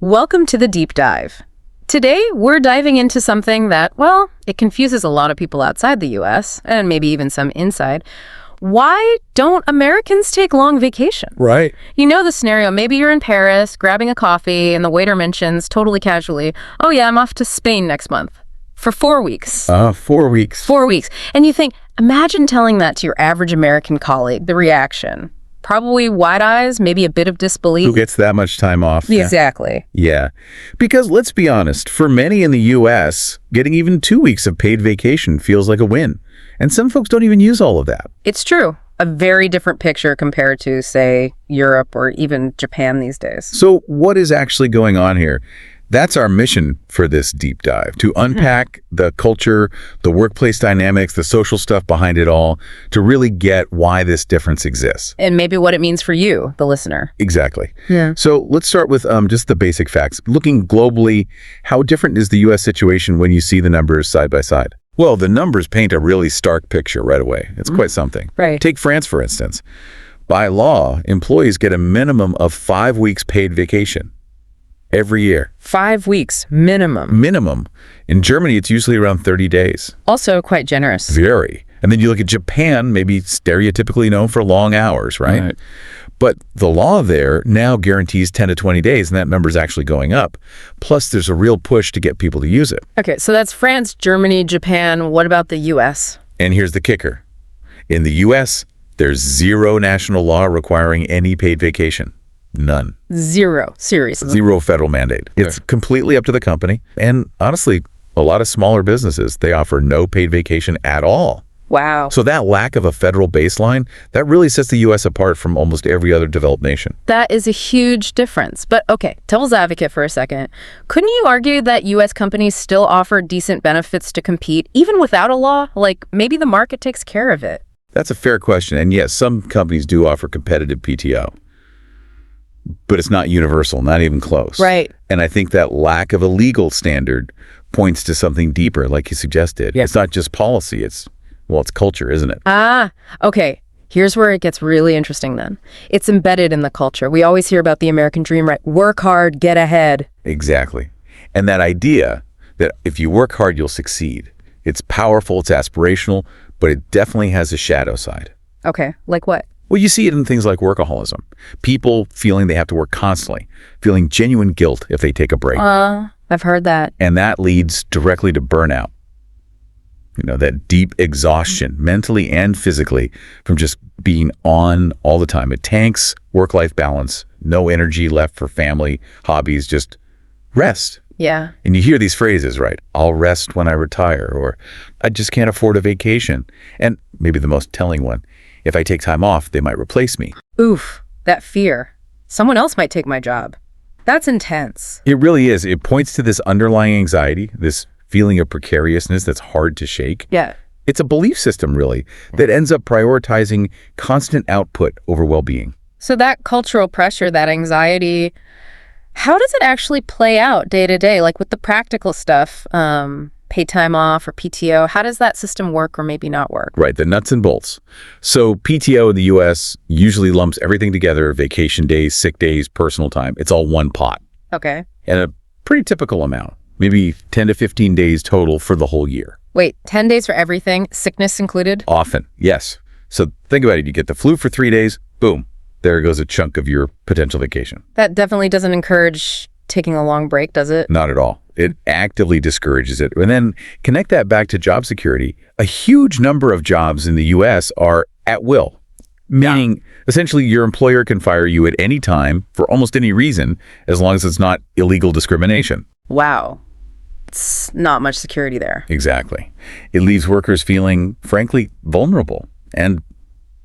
Welcome to the deep dive. Today, we're diving into something that, well, it confuses a lot of people outside the US, and maybe even some inside. Why don't Americans take long vacations? Right. You know the scenario, maybe you're in Paris, grabbing a coffee, and the waiter mentions, totally casually, oh yeah, I'm off to Spain next month. For 4 weeks. 4 weeks. 4 weeks. And you think, imagine telling that to your average American colleague, the reaction. Probably wide eyes, maybe a bit of disbelief. Who gets that much time off? Exactly. Yeah. Because let's be honest, for many in the U.S., getting even 2 weeks of paid vacation feels like a win. And some folks don't even use all of that. It's true. A very different picture compared to, say, Europe or even Japan these days. So what is actually going on here? That's our mission for this deep dive, to unpack the culture, the workplace dynamics, the social stuff behind it all, to really get why this difference exists. And maybe what it means for you, the listener. Exactly. Yeah. So let's start with just the basic facts. Looking globally, how different is the U.S. situation when you see the numbers side by side? Well, the numbers paint a really stark picture right away. It's quite something. Right. Take France, for instance. By law, employees get a minimum of 5 weeks paid vacation every year. 5 weeks, minimum. Minimum. In Germany, it's usually around 30 days. Also quite generous. Very. And then you look at Japan, maybe stereotypically known for long hours, right? But the law there now guarantees 10 to 20 days, and that number is actually going up. Plus, there's a real push to get people to use it. Okay, so that's France, Germany, Japan. What about the U.S.? And here's the kicker. In the U.S., there's zero national law requiring any paid vacation. None. Zero. Seriously. Zero federal mandate. It's completely up to the company. And honestly, a lot of smaller businesses, they offer no paid vacation at all. Wow. So that lack of a federal baseline, that really sets the U.S. apart from almost every other developed nation. That is a huge difference. But okay, devil's advocate for a second. Couldn't you argue that U.S. companies still offer decent benefits to compete, even without a law? Like, maybe the market takes care of it. That's a fair question. And yes, some companies do offer competitive PTO. But it's not universal, not even close. Right. And I think that lack of a legal standard points to something deeper, like you suggested. Yeah. It's not just policy, it's culture, isn't it? Okay. Here's where it gets really interesting then. It's embedded in the culture. We always hear about the American dream, right? Work hard, get ahead. Exactly. And that idea that if you work hard, you'll succeed. It's powerful, it's aspirational, but it definitely has a shadow side. Okay, like what? Well, you see it in things like workaholism. People feeling they have to work constantly, feeling genuine guilt if they take a break. I've heard that. And that leads directly to burnout. You know, that deep exhaustion, mentally and physically, from just being on all the time. It tanks work-life balance, no energy left for family, hobbies, just rest. Yeah. And you hear these phrases, right? I'll rest when I retire, or I just can't afford a vacation. And maybe the most telling one, if I take time off, they might replace me. Oof, that fear. Someone else might take my job. That's intense. It really is. It points to this underlying anxiety, this feeling of precariousness that's hard to shake. Yeah. It's a belief system, really, that ends up prioritizing constant output over well-being. So that cultural pressure, that anxiety, how does it actually play out day to day? Like with the practical stuff, paid time off or PTO, how does that system work or maybe not work? Right, the nuts and bolts. So PTO in the U.S. usually lumps everything together, vacation days, sick days, personal time. It's all one pot. Okay. And a pretty typical amount, maybe 10 to 15 days total for the whole year. Wait, 10 days for everything, sickness included? Often, yes. So think about it. You get the flu for 3 days, boom, there goes a chunk of your potential vacation. That definitely doesn't encourage taking a long break, does it? Not at all. It actively discourages it. And then connect that back to job security. A huge number of jobs in the U.S. are at will, meaning essentially your employer can fire you at any time for almost any reason, as long as it's not illegal discrimination. Wow. It's not much security there. Exactly. It leaves workers feeling, frankly, vulnerable and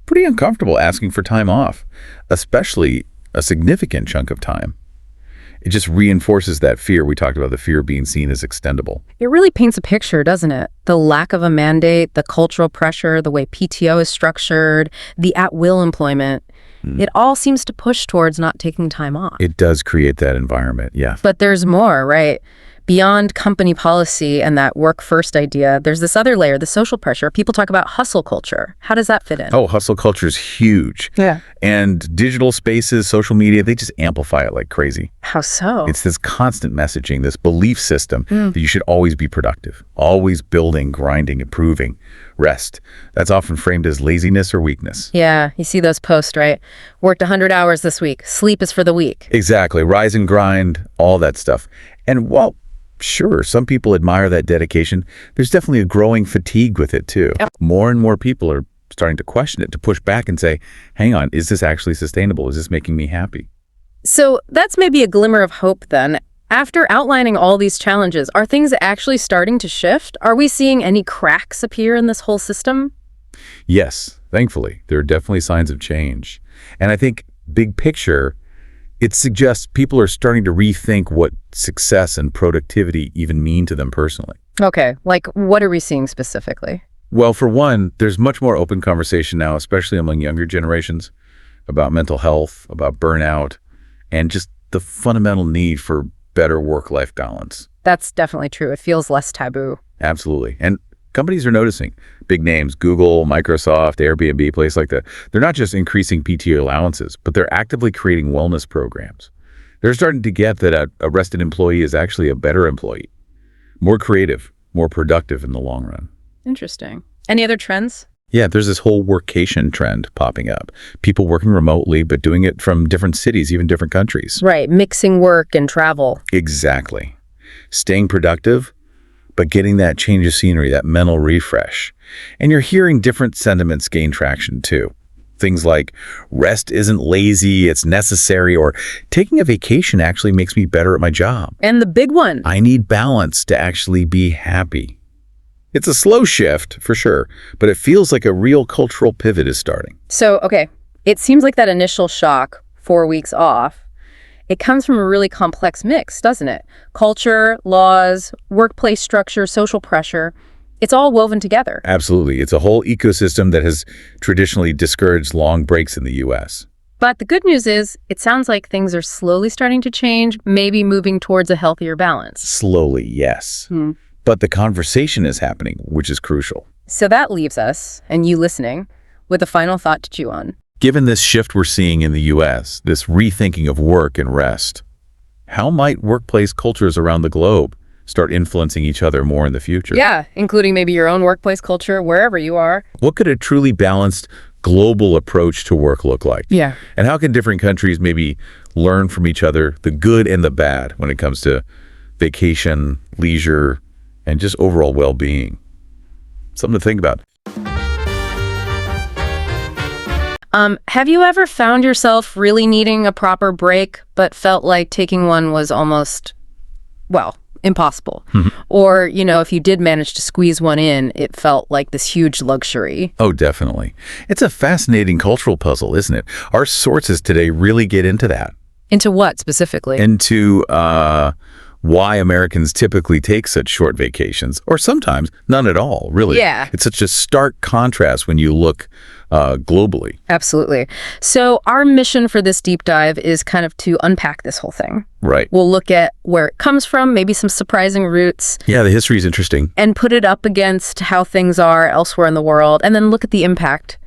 pretty uncomfortable asking for time off, especially a significant chunk of time. It just reinforces that fear. We talked about the fear of being seen as extendable. It really paints a picture, doesn't it? The lack of a mandate, the cultural pressure, the way PTO is structured, the at-will employment. It all seems to push towards not taking time off. It does create that environment, yeah. But there's more, right? beyond company policy and that work first idea, there's this other layer, the social pressure. People talk about hustle culture. How does that fit in? Oh, hustle culture is huge. Yeah. And digital spaces, social media, they just amplify it like crazy. How so? It's this constant messaging, this belief system that you should always be productive, always building, grinding, improving, rest. That's often framed as laziness or weakness. Yeah, you see those posts, right? Worked 100 hours this week. Sleep is for the weak. Exactly. Rise and grind, all that stuff. And while, sure, some people admire that dedication, there's definitely a growing fatigue with it too. Yep. More and more people are starting to question it, to push back and say, hang on, is this actually sustainable? Is this making me happy? So that's maybe a glimmer of hope then. After outlining all these challenges, are things actually starting to shift? Are we seeing any cracks appear in this whole system? Yes, thankfully, there are definitely signs of change. And I think big picture, it suggests people are starting to rethink what success and productivity even mean to them personally. Okay, like what are we seeing specifically? Well, for one, there's much more open conversation now, especially among younger generations, about mental health, about burnout, and just the fundamental need for better work-life balance. That's definitely true. It feels less taboo. Absolutely. And companies are noticing. Big names, Google, Microsoft, Airbnb, places like that. They're not just increasing PTO allowances, but they're actively creating wellness programs. They're starting to get that a rested employee is actually a better employee, more creative, more productive in the long run. Interesting. Any other trends? Yeah, there's this whole workation trend popping up. People working remotely, but doing it from different cities, even different countries. Right, mixing work and travel. Exactly. Staying productive, but getting that change of scenery, that mental refresh. And you're hearing different sentiments gain traction too. Things like, rest isn't lazy, it's necessary, or taking a vacation actually makes me better at my job. And the big one. I need balance to actually be happy. It's a slow shift, for sure, but it feels like a real cultural pivot is starting. So, okay, it seems like that initial shock, 4 weeks off, it comes from a really complex mix, doesn't it? Culture, laws, workplace structure, social pressure, it's all woven together. Absolutely. It's a whole ecosystem that has traditionally discouraged long breaks in the U.S. But the good news is, it sounds like things are slowly starting to change, maybe moving towards a healthier balance. Slowly, yes. But the conversation is happening, which is crucial. So that leaves us, and you listening, with a final thought to chew on. Given this shift we're seeing in the U.S., this rethinking of work and rest, how might workplace cultures around the globe start influencing each other more in the future? Yeah, including maybe your own workplace culture, wherever you are. What could a truly balanced global approach to work look like? Yeah. And how can different countries maybe learn from each other, the good and the bad, when it comes to vacation, leisure, and just overall well-being? Something to think about. Have you ever found yourself really needing a proper break, but felt like taking one was almost, well, impossible? Or, if you did manage to squeeze one in, it felt like this huge luxury. Oh, definitely. It's a fascinating cultural puzzle, isn't it? Our sources today really get into that. Into what specifically? Into why Americans typically take such short vacations, or sometimes none at all, really. Yeah. It's such a stark contrast when you look globally. Absolutely. So our mission for this deep dive is kind of to unpack this whole thing. Right. We'll look at where it comes from, maybe some surprising roots. Yeah, the history is interesting. And put it up against how things are elsewhere in the world, and then look at the impact,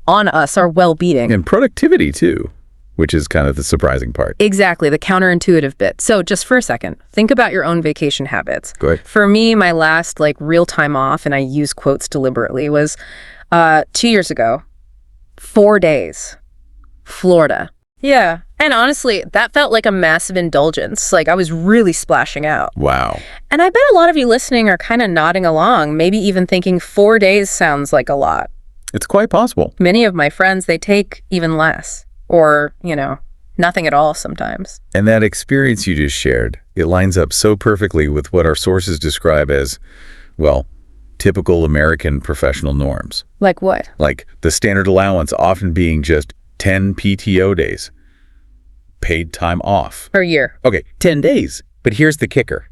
on us, our well-being. And productivity, too, which is kind of the surprising part. Exactly, the counterintuitive bit. So just for a second, think about your own vacation habits. Go ahead. For me, my last real time off, and I use quotes deliberately, was 2 years ago, 4 days, Florida. Yeah. And honestly, that felt like a massive indulgence. I was really splashing out. Wow. And I bet a lot of you listening are kind of nodding along, maybe even thinking 4 days sounds like a lot. It's quite possible. Many of my friends, they take even less. Or, nothing at all sometimes. And that experience you just shared, it lines up so perfectly with what our sources describe as, well, typical American professional norms. Like what? Like the standard allowance often being just 10 PTO days, paid time off. Per year. Okay, 10 days. But here's the kicker.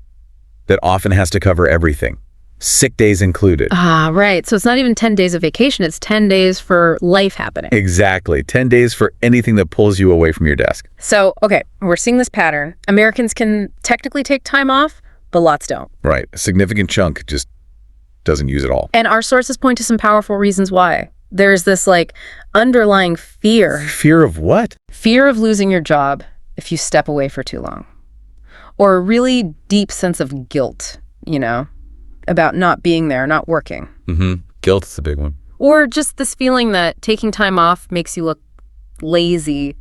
That often has to cover everything. sick days included. Ah, right. So it's not even 10 days of vacation. It's 10 days for life happening. Exactly. 10 days for anything that pulls you away from your desk. So, okay, we're seeing this pattern. Americans can technically take time off, but lots don't. Right. A significant chunk just doesn't use it all. And our sources point to some powerful reasons why. There's this underlying fear. Fear of what? Fear of losing your job if you step away for too long. Or a really deep sense of guilt, about not being there, not working. Guilt's the big one. Or just this feeling that taking time off makes you look lazy,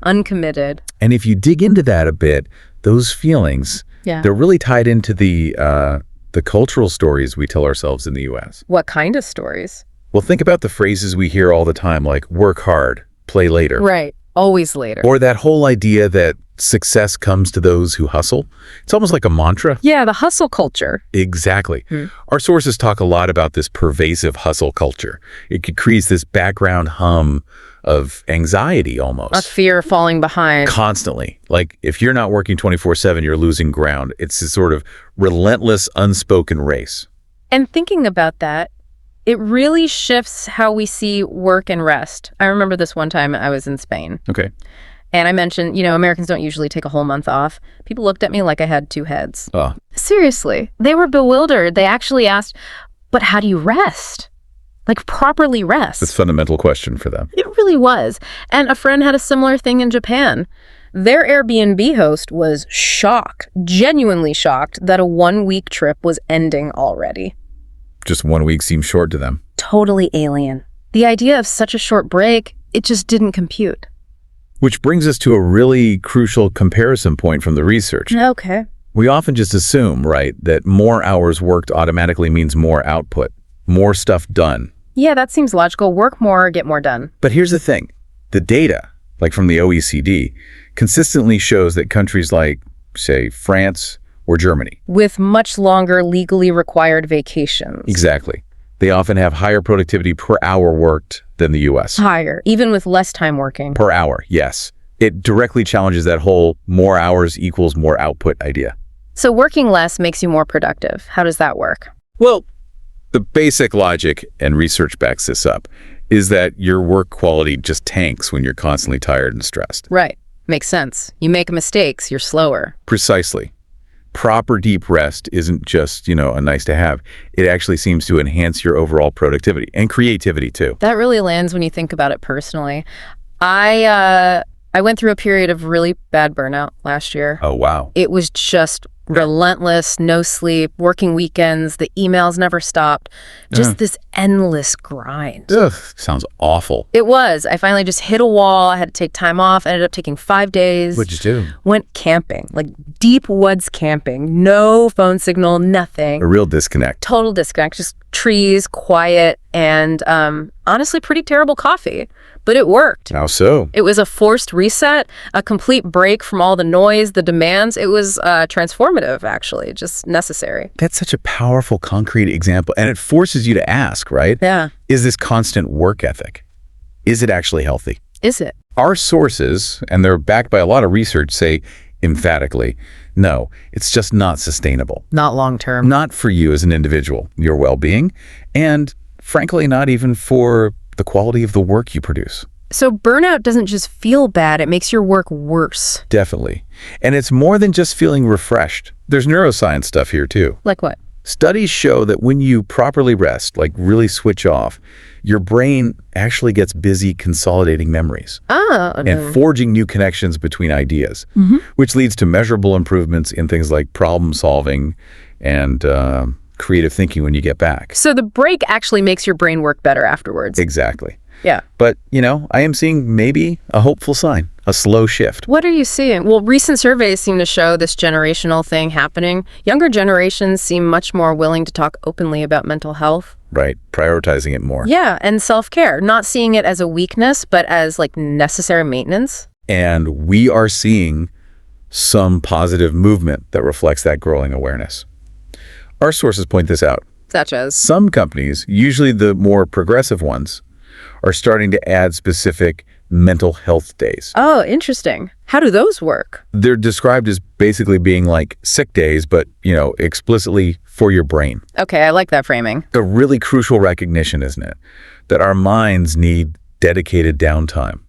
uncommitted. And if you dig into that a bit, those feelings, they're really tied into the cultural stories we tell ourselves in the U.S. What kind of stories? Well, think about the phrases we hear all the time, like work hard, play later. Right. Always later. Or that whole idea that success comes to those who hustle. It's almost like a mantra. Yeah, the hustle culture. Exactly. Our sources talk a lot about this pervasive hustle culture. It creates this background hum of anxiety almost. A fear of falling behind. Constantly. Like if you're not working 24/7, you're losing ground. It's this sort of relentless, unspoken race. And thinking about that, it really shifts how we see work and rest. I remember this one time I was in Spain. Okay. And I mentioned, Americans don't usually take a whole month off. People looked at me like I had two heads. Oh. Seriously. They were bewildered. They actually asked, but how do you rest? Like properly rest? That's a fundamental question for them. It really was. And a friend had a similar thing in Japan. Their Airbnb host was shocked, genuinely shocked, that a 1-week trip was ending already. Just 1 week seems short to them. Totally alien. The idea of such a short break, it just didn't compute. Which brings us to a really crucial comparison point from the research. Okay. We often just assume, right, that more hours worked automatically means more output, more stuff done. Yeah, that seems logical. Work more, get more done. But here's the thing. The data, like from the OECD, consistently shows that countries like, say, France or Germany, with much longer legally required vacations. Exactly. They often have higher productivity per hour worked than the U.S. Higher, even with less time working. Per hour, yes. It directly challenges that whole more hours equals more output idea. So working less makes you more productive. How does that work? Well, the basic logic, and research backs this up, is that your work quality just tanks when you're constantly tired and stressed. Right. Makes sense. You make mistakes, you're slower. Precisely. Proper deep rest isn't just, a nice to have. It actually seems to enhance your overall productivity and creativity too. That really lands when you think about it personally. I went through a period of really bad burnout last year. Oh, wow. It was just relentless, no sleep, working weekends, the emails never stopped. Just this endless grind. Ugh, sounds awful. It was. I finally just hit a wall. I had to take time off. I ended up taking 5 days. What'd you do? Went camping, like deep woods camping. No phone signal, nothing. A real disconnect. Total disconnect. Just trees, quiet, and honestly pretty terrible coffee. But it worked. How so? It was a forced reset, a complete break from all the noise, the demands. It was transformative, actually, just necessary. That's such a powerful, concrete example. And it forces you to ask, right? Yeah. Is this constant work ethic? Is it actually healthy? Is it? Our sources, and they're backed by a lot of research, say emphatically, no, it's just not sustainable. Not long term. Not for you as an individual, your well-being, and frankly, not even for the quality of the work you produce. So burnout doesn't just feel bad, it makes your work worse. Definitely. And it's more than just feeling refreshed. There's neuroscience stuff here too. Like what? Studies show that when you properly rest, like really switch off, your brain actually gets busy consolidating memories and forging new connections between ideas, which leads to measurable improvements in things like problem solving and creative thinking when you get back. So the break actually makes your brain work better afterwards. Exactly. Yeah. But, I am seeing maybe a hopeful sign, a slow shift. What are you seeing? Well, recent surveys seem to show this generational thing happening. Younger generations seem much more willing to talk openly about mental health. Right. Prioritizing it more. Yeah. And self-care, not seeing it as a weakness, but as necessary maintenance. And we are seeing some positive movement that reflects that growing awareness. Our sources point this out. Such as? Some companies, usually the more progressive ones, are starting to add specific mental health days. Oh, interesting. How do those work? They're described as basically being like sick days, but, explicitly for your brain. Okay, I like that framing. A really crucial recognition, isn't it? That our minds need dedicated downtime,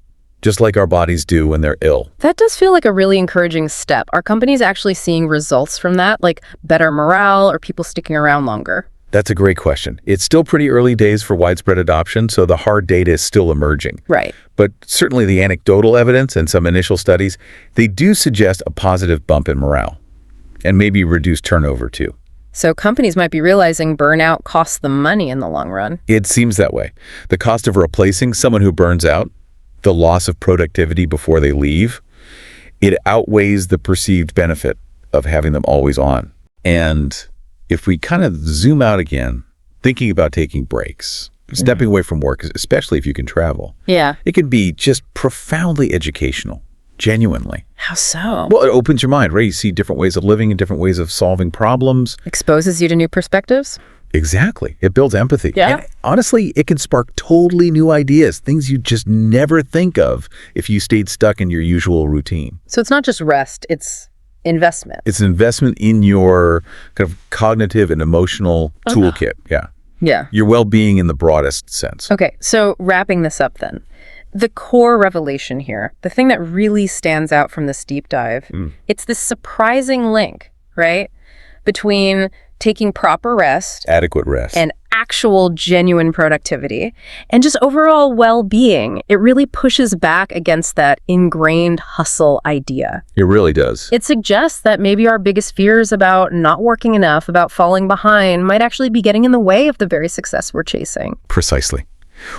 just like our bodies do when they're ill. That does feel like a really encouraging step. Are companies actually seeing results from that, like better morale or people sticking around longer? That's a great question. It's still pretty early days for widespread adoption, so the hard data is still emerging. Right. But certainly the anecdotal evidence and some initial studies, they do suggest a positive bump in morale and maybe reduced turnover too. So companies might be realizing burnout costs them money in the long run. It seems that way. The cost of replacing someone who burns out, the loss of productivity before they leave, it outweighs the perceived benefit of having them always on. And if we kind of zoom out again, thinking about taking breaks, stepping away from work, especially if you can travel, it can be just profoundly educational, genuinely. How so? Well, it opens your mind, right? You see different ways of living and different ways of solving problems. Exposes you to new perspectives? Exactly. It builds empathy. Yeah. And honestly, it can spark totally new ideas, things you just never think of if you stayed stuck in your usual routine. So it's not just rest, it's investment. It's an investment in your kind of cognitive and emotional toolkit. Yeah. Your well-being in the broadest sense. Okay, so wrapping this up then. The core revelation here, the thing that really stands out from this deep dive, it's this surprising link, right, between taking proper rest, Adequate rest. and actual genuine productivity, and just overall well-being. It really pushes back against that ingrained hustle idea. It really does. It suggests that maybe our biggest fears about not working enough, about falling behind, might actually be getting in the way of the very success we're chasing. Precisely.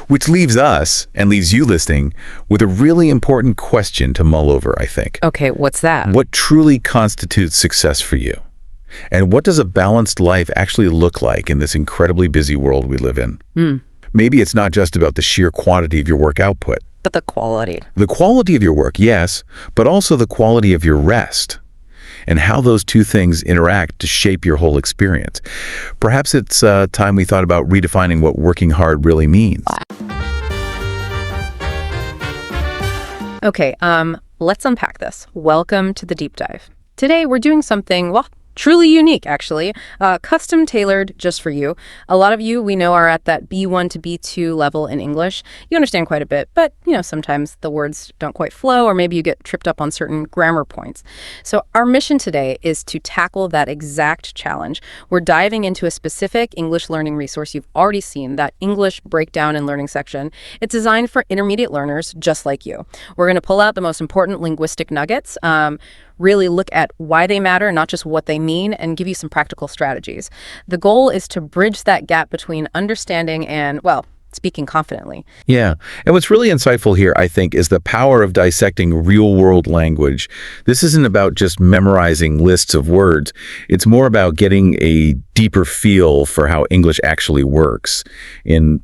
Which leaves us, and leaves you listening, with a really important question to mull over, I think. Okay, what's that? What truly constitutes success for you? And what does a balanced life actually look like in this incredibly busy world we live in? Maybe it's not just about the sheer quantity of your work output. But the quality. The quality of your work, yes, but also the quality of your rest and how those two things interact to shape your whole experience. Perhaps it's time we thought about redefining what working hard really means. Okay, let's unpack this. Welcome to the deep dive. Today we're doing something, well, truly unique, actually, custom tailored just for you. A lot of you we know are at that B1 to B2 level in English. You understand quite a bit, but sometimes the words don't quite flow, or maybe you get tripped up on certain grammar points. So our mission today is to tackle that exact challenge. We're diving into a specific English learning resource you've already seen, that English breakdown and learning section. It's designed for intermediate learners just like you. We're going to pull out the most important linguistic nuggets, really look at why they matter, not just what they mean, and give you some practical strategies. The goal is to bridge that gap between understanding and, well, speaking confidently. Yeah. And what's really insightful here, I think, is the power of dissecting real-world language. This isn't about just memorizing lists of words. It's more about getting a deeper feel for how English actually works in,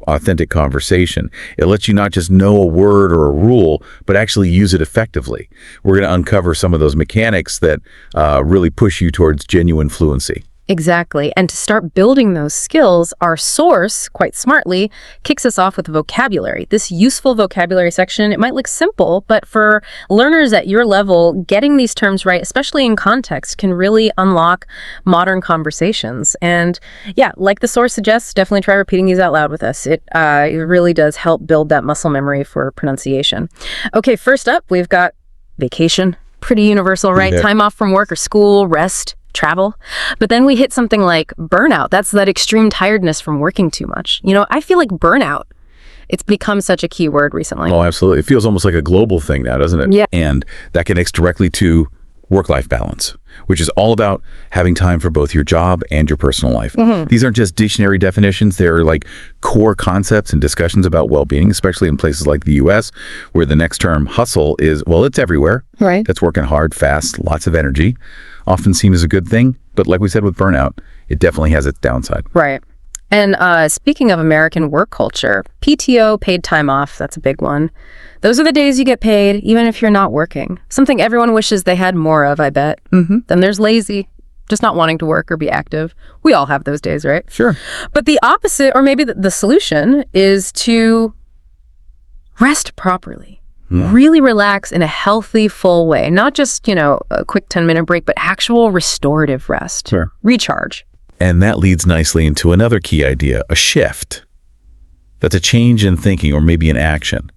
authentic conversation. It lets you not just know a word or a rule, but actually use it effectively. We're going to uncover some of those mechanics that really push you towards genuine fluency. Exactly. And to start building those skills, our source, quite smartly, kicks us off with vocabulary. This useful vocabulary section, it might look simple, but for learners at your level, getting these terms right, especially in context, can really unlock modern conversations. And yeah, like the source suggests, definitely try repeating these out loud with us. It really does help build that muscle memory for pronunciation. Okay, first up, we've got vacation. Pretty universal, right? Yeah. Time off from work or school, rest, travel. But then we hit something like burnout. That's that extreme tiredness from working too much. I feel like burnout, it's become such a key word recently. Oh, absolutely. It feels almost like a global thing now, doesn't it? Yeah. And that connects directly to work-life balance, which is all about having time for both your job and your personal life. These aren't just dictionary definitions. They're like core concepts and discussions about well-being, especially in places like the U.S., where the next term, hustle, is, well, it's everywhere. Right. That's working hard, fast, lots of energy, often seen as a good thing. But like we said with burnout, it definitely has its downside. Right. And speaking of American work culture, PTO, paid time off, that's a big one. Those are the days you get paid, even if you're not working. Something everyone wishes they had more of, I bet. Then there's lazy, just not wanting to work or be active. We all have those days, right? Sure. But the opposite, or maybe the solution, is to Rest properly. Really relax in a healthy, full way. Not just, a quick 10-minute break, but actual restorative rest. Sure. Recharge. And that leads nicely into another key idea, a shift. That's a change in thinking or maybe in action.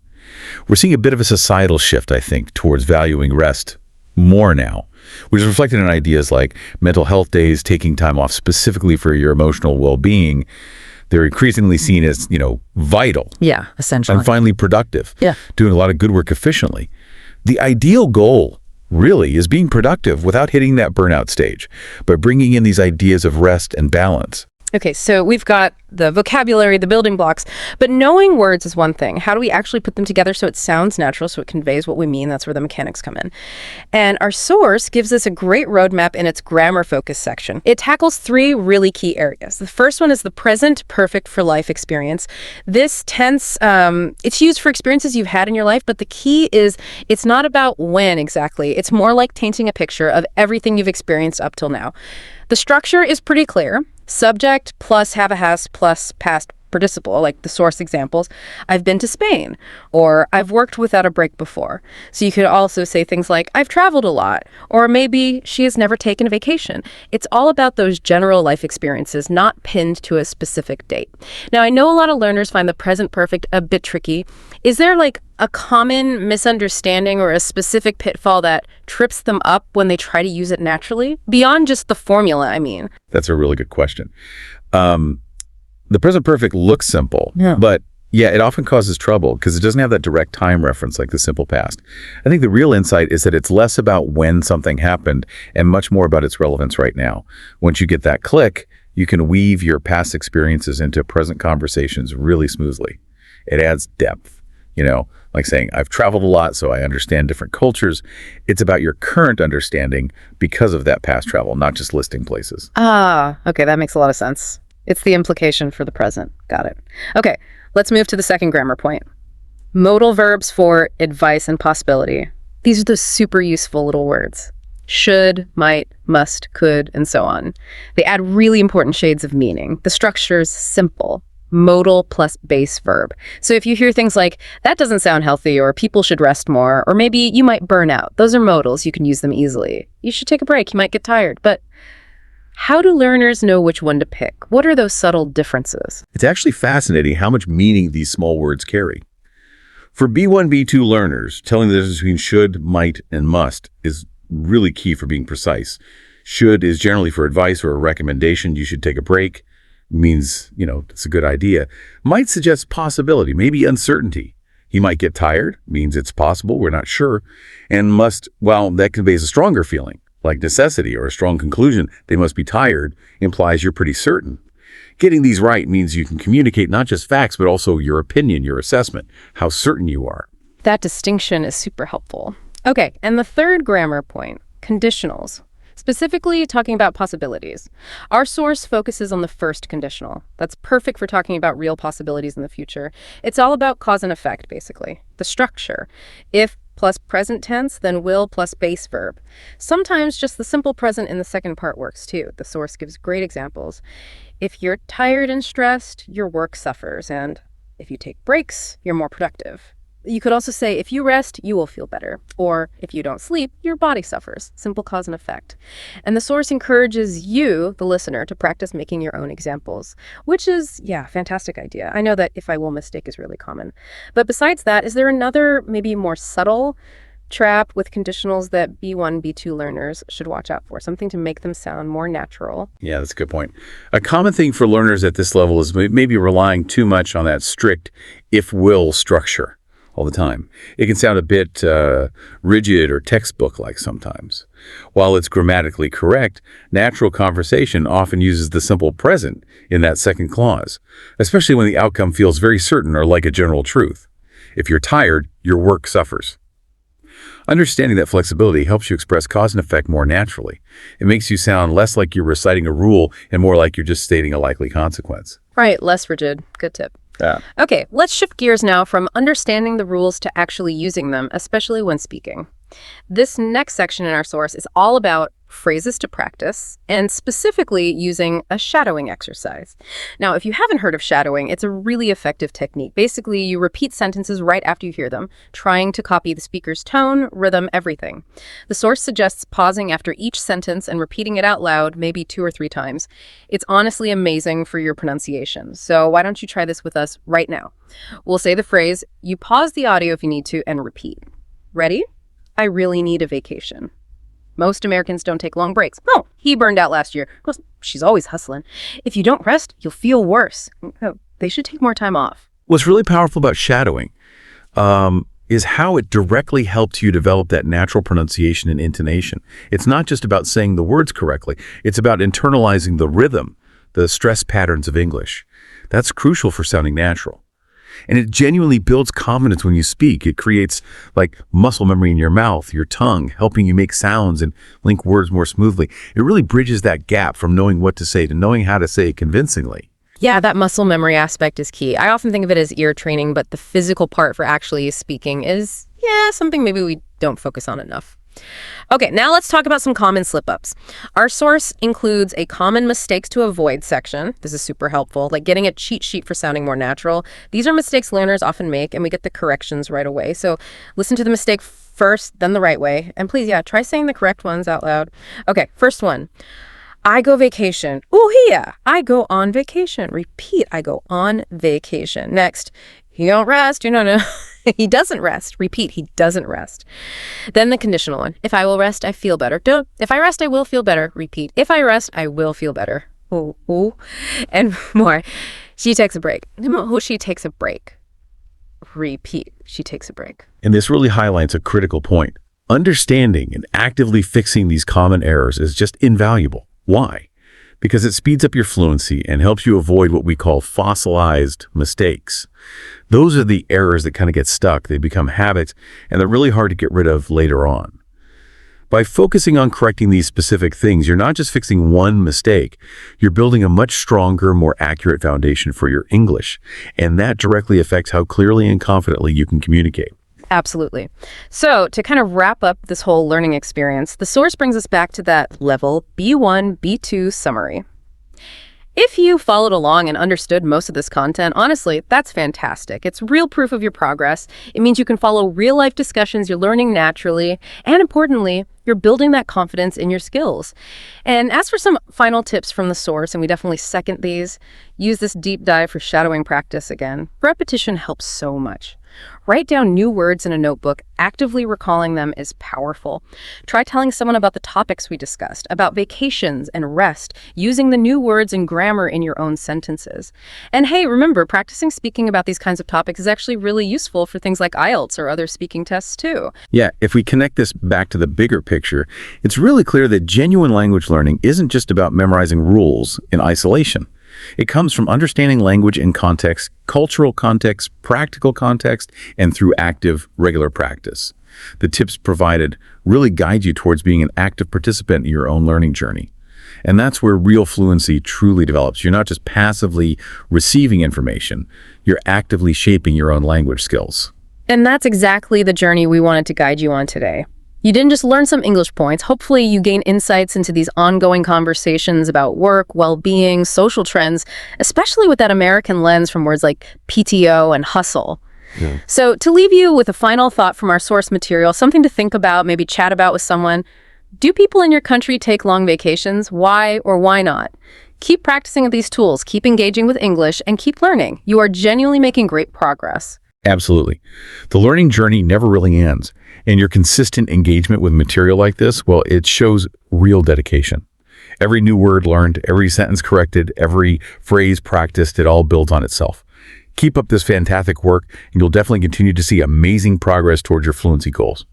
We're seeing a bit of a societal shift, I think, towards valuing rest more now, which is reflected in ideas like mental health days, taking time off specifically for your emotional well-being. They're increasingly seen as, vital. Yeah, essentially. And finally productive. Yeah. Doing a lot of good work efficiently. The ideal goal really is being productive without hitting that burnout stage, but bringing in these ideas of rest and balance. Okay, so we've got the vocabulary, the building blocks, but knowing words is one thing. How do we actually put them together so it sounds natural, so it conveys what we mean? That's where the mechanics come in. And our source gives us a great roadmap in its grammar focus section. It tackles 3 really key areas. The first one is the present perfect for life experience. This tense, it's used for experiences you've had in your life, but the key is it's not about when exactly. It's more like painting a picture of everything you've experienced up till now. The structure is pretty clear. Subject plus have a has plus past participle, like the source examples. I've been to Spain, or I've worked without a break before. So you could also say things like, I've traveled a lot, or maybe she has never taken a vacation. It's all about those general life experiences, not pinned to a specific date. Now, I know a lot of learners find the present perfect a bit tricky. Is there like a common misunderstanding or a specific pitfall that trips them up when they try to use it naturally? Beyond just the formula, I mean. That's a really good question. The present perfect looks simple, Yeah. but it often causes trouble because it doesn't have that direct time reference like the simple past. I think the real insight is that it's less about when something happened and much more about its relevance right now. Once you get that click, you can weave your past experiences into present conversations really smoothly. It adds depth, like saying, I've traveled a lot, so I understand different cultures. It's about your current understanding because of that past travel, not just listing places. Ah, okay, that makes a lot of sense. It's the implication for the present. Got it. Okay, let's move to the second grammar point. Modal verbs for advice and possibility. These are the super useful little words. Should, might, must, could, and so on. They add really important shades of meaning. The structure's simple. Modal plus base verb. So if you hear things like, that doesn't sound healthy, or people should rest more, or maybe you might burn out, those are modals. You can use them easily. You should take a break. You might get tired. But how do learners know which one to pick? What are those subtle differences? It's actually fascinating how much meaning these small words carry. For B1, B2 learners, telling the difference between should, might, and must is really key for being precise. Should is generally for advice or a recommendation. You should take a break. Means, it's a good idea. Might suggests possibility, maybe uncertainty. He might get tired, means it's possible, we're not sure. And must, that conveys a stronger feeling, like necessity or a strong conclusion. They must be tired implies you're pretty certain. Getting these right means you can communicate not just facts, but also your opinion, your assessment, how certain you are. That distinction is super helpful. Okay, and the third grammar point, conditionals. Specifically talking about possibilities. Our source focuses on the first conditional. That's perfect for talking about real possibilities in the future. It's all about cause and effect, basically. The structure. If plus present tense, then will plus base verb. Sometimes just the simple present in the second part works too. The source gives great examples. If you're tired and stressed, your work suffers. And if you take breaks, you're more productive. You could also say, if you rest, you will feel better. Or if you don't sleep, your body suffers. Simple cause and effect. And the source encourages you, the listener, to practice making your own examples, which is, fantastic idea. I know that if I will mistake is really common. But besides that, is there another, maybe more subtle trap with conditionals that B1, B2 learners should watch out for? Something to make them sound more natural? Yeah, that's a good point. A common thing for learners at this level is maybe relying too much on that strict if-will structure all the time. It can sound a bit rigid or textbook-like sometimes. While it's grammatically correct, natural conversation often uses the simple present in that second clause, especially when the outcome feels very certain or like a general truth. If you're tired, your work suffers. Understanding that flexibility helps you express cause and effect more naturally. It makes you sound less like you're reciting a rule and more like you're just stating a likely consequence. Right, less rigid. Good tip. Yeah. Okay, let's shift gears now from understanding the rules to actually using them, especially when speaking. This next section in our source is all about phrases to practice, and specifically using a shadowing exercise. Now, if you haven't heard of shadowing, it's a really effective technique. Basically, you repeat sentences right after you hear them, trying to copy the speaker's tone, rhythm, everything. The source suggests pausing after each sentence and repeating it out loud, maybe 2 or 3 times. It's honestly amazing for your pronunciation. So why don't you try this with us right now? We'll say the phrase, you pause the audio if you need to, and repeat. Ready? I really need a vacation. Most Americans don't take long breaks. Oh, he burned out last year. Well, she's always hustling. If you don't rest, you'll feel worse. Oh, they should take more time off. What's really powerful about shadowing is how it directly helps you develop that natural pronunciation and intonation. It's not just about saying the words correctly. It's about internalizing the rhythm, the stress patterns of English. That's crucial for sounding natural. And it genuinely builds confidence when you speak. It creates like muscle memory in your mouth, your tongue, helping you make sounds and link words more smoothly. It really bridges that gap from knowing what to say to knowing how to say it convincingly. Yeah, that muscle memory aspect is key. I often think of it as ear training, but the physical part for actually speaking is, something maybe we don't focus on enough. Okay, now let's talk about some common slip-ups. Our source includes a common mistakes to avoid section. This is super helpful, like getting a cheat sheet for sounding more natural. These are mistakes learners often make, and we get the corrections right away. So listen to the mistake first, then the right way. And please, try saying the correct ones out loud. Okay, first one. I go vacation. Ooh, yeah, I go on vacation. Repeat, I go on vacation. Next, he don't rest. No. He doesn't rest. Repeat, he doesn't rest. Then the conditional one. If I will rest, I feel better. Don't. If I rest, I will feel better. Repeat. If I rest, I will feel better. Ooh. And more. She takes a break. She takes a break. Repeat. She takes a break. And this really highlights a critical point. Understanding and actively fixing these common errors is just invaluable. Why? Because it speeds up your fluency and helps you avoid what we call fossilized mistakes. Those are the errors that kind of get stuck. They become habits, and they're really hard to get rid of later on. By focusing on correcting these specific things, you're not just fixing one mistake. You're building a much stronger, more accurate foundation for your English, and that directly affects how clearly and confidently you can communicate. Absolutely. So to kind of wrap up this whole learning experience, the source brings us back to that level B1, B2 summary. If you followed along and understood most of this content, honestly, that's fantastic. It's real proof of your progress. It means you can follow real-life discussions, you're learning naturally, and importantly, you're building that confidence in your skills. And as for some final tips from the source, and we definitely second these, use this deep dive for shadowing practice again. Repetition helps so much. Write down new words in a notebook. Actively recalling them is powerful. Try telling someone about the topics we discussed, about vacations and rest, using the new words and grammar in your own sentences. And hey, remember, practicing speaking about these kinds of topics is actually really useful for things like IELTS or other speaking tests too. Yeah, if we connect this back to the bigger picture, it's really clear that genuine language learning isn't just about memorizing rules in isolation. It comes from understanding language in context, cultural context, practical context, and through active, regular practice. The tips provided really guide you towards being an active participant in your own learning journey. And that's where real fluency truly develops. You're not just passively receiving information, you're actively shaping your own language skills. And that's exactly the journey we wanted to guide you on today. You didn't just learn some English points. Hopefully you gain insights into these ongoing conversations about work, well-being, social trends, especially with that American lens from words like PTO and hustle. Yeah. So to leave you with a final thought from our source material, something to think about, maybe chat about with someone, do people in your country take long vacations? Why or why not? Keep practicing these tools, keep engaging with English, and keep learning. You are genuinely making great progress. Absolutely. The learning journey never really ends. And your consistent engagement with material like this, well, it shows real dedication. Every new word learned, every sentence corrected, every phrase practiced, it all builds on itself. Keep up this fantastic work, and you'll definitely continue to see amazing progress towards your fluency goals.